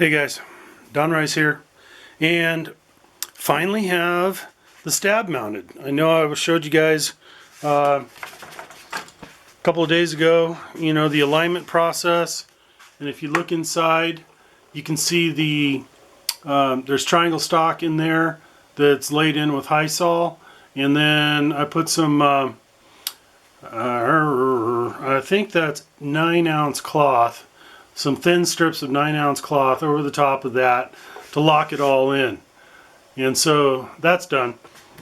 Hey guys, Don Rice here, and finally have the stab mounted. I know I showed you guys a couple of days ago, the alignment process, and if you look inside, you can see there's triangle stock in there that's laid in with Hysol, and then I put some, I think that's 9-ounce cloth, some thin strips of 9-ounce cloth over the top of that to lock it all in. And so that's done,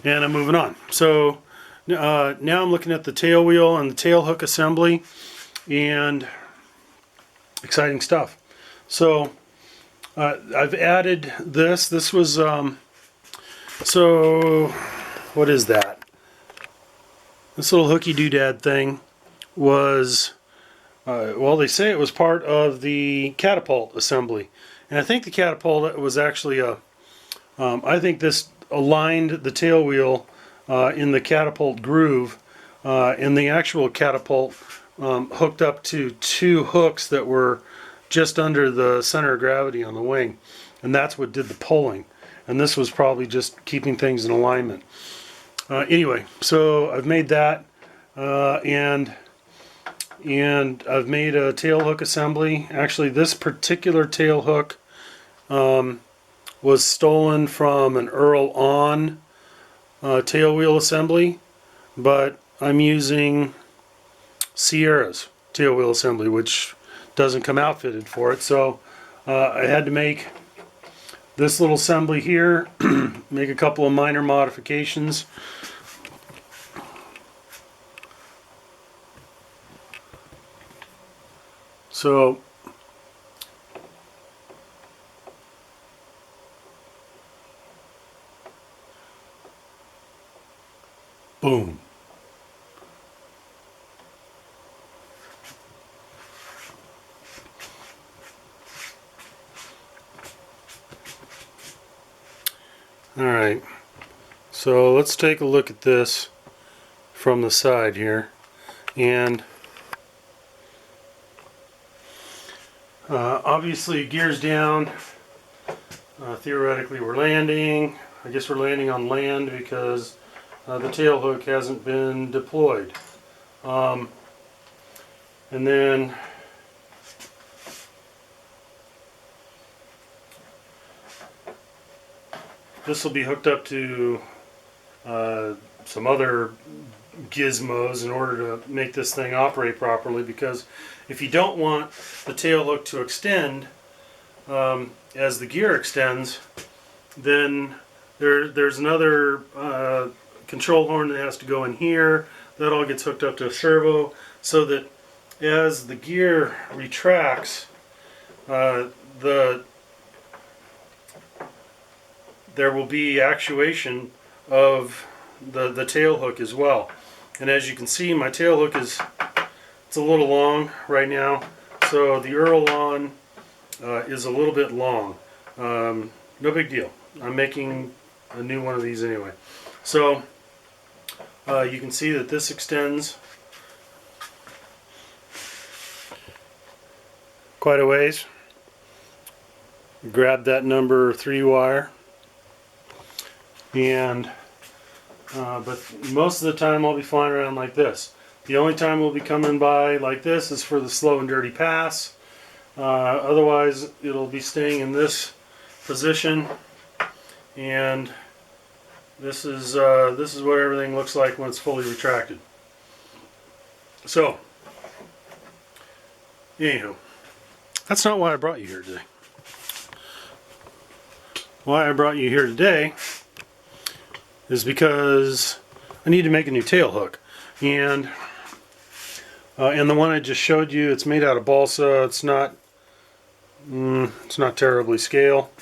and I'm moving on. So now I'm looking at the tail wheel and the tail hook assembly, and exciting stuff. So I've added this. This was so what is that? This little hooky doodad thing was well, they say it was part of the catapult assembly, and I think the catapult was actually I think this aligned the tail wheel in the catapult groove, and the actual catapult hooked up to two hooks that were just under the center of gravity on the wing, and that's what did the pulling. And this was probably just keeping things in alignment. Anyway, so I've made that, and I've made a tail hook assembly. Actually, this particular tail hook was stolen from an Earl On tail wheel assembly, but I'm using Sierra's tail wheel assembly, which doesn't come outfitted for it. So I had to make this little assembly here, make a couple of minor modifications. So boom. All right. So let's take a look at this from the side here, and obviously gears down. Theoretically we're landing. I guess we're landing on land because the tail hook hasn't been deployed. And then this will be hooked up to some other gizmos in order to make this thing operate properly, because if you don't want the tail hook to extend as the gear extends, then there's another control horn that has to go in here. That all gets hooked up to a servo, so that as the gear retracts, there will be actuation of the tail hook as well. And as you can see, my tail hook it's a little long right now, so the Earl On is a little bit long. No big deal. I'm making a new one of these anyway. So you can see that this extends quite a ways. Grab that number 3 wire, and but most of the time I'll be flying around like this. The only time we'll be coming by like this is for the slow and dirty pass. Otherwise it'll be staying in this position, and this is what everything looks like when it's fully retracted. So anywho, that's not why I brought you here today. Why I brought you here today is because I need to make a new tail hook, and the one I just showed you, it's made out of balsa. It's not terribly scale.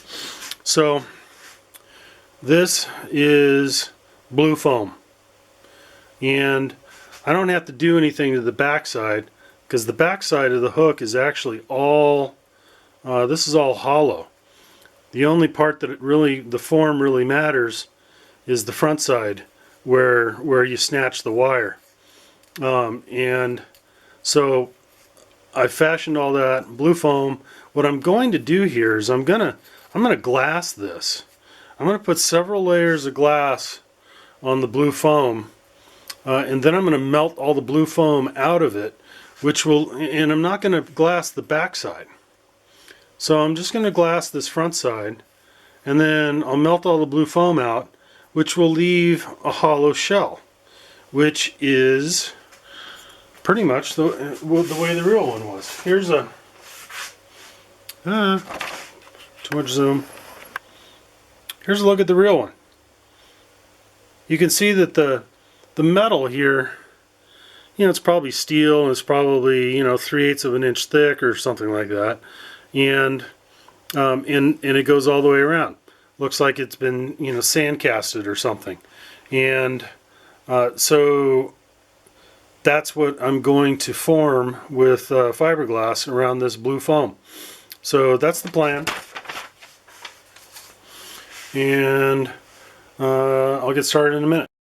So this is blue foam, and I don't have to do anything to the backside, because the backside of the hook is actually all this is all hollow. The only part that the form really matters is the front side, where you snatch the wire. And so I fashioned all that blue foam what I'm going to do here is I'm gonna glass this. I'm gonna put several layers of glass on the blue foam, and then I'm gonna melt all the blue foam out of it, and I'm not gonna glass the back side. So I'm just gonna glass this front side, and then I'll melt all the blue foam out, which will leave a hollow shell, which is pretty much the way the real one was. Here's a too much zoom. Here's a look at the real one. You can see that the metal here, it's probably steel, and it's probably 3/8 of an inch thick or something like that, and it goes all the way around. Looks like it's been sand casted or something, and so that's what I'm going to form with fiberglass around this blue foam. So that's the plan, and I'll get started in a minute.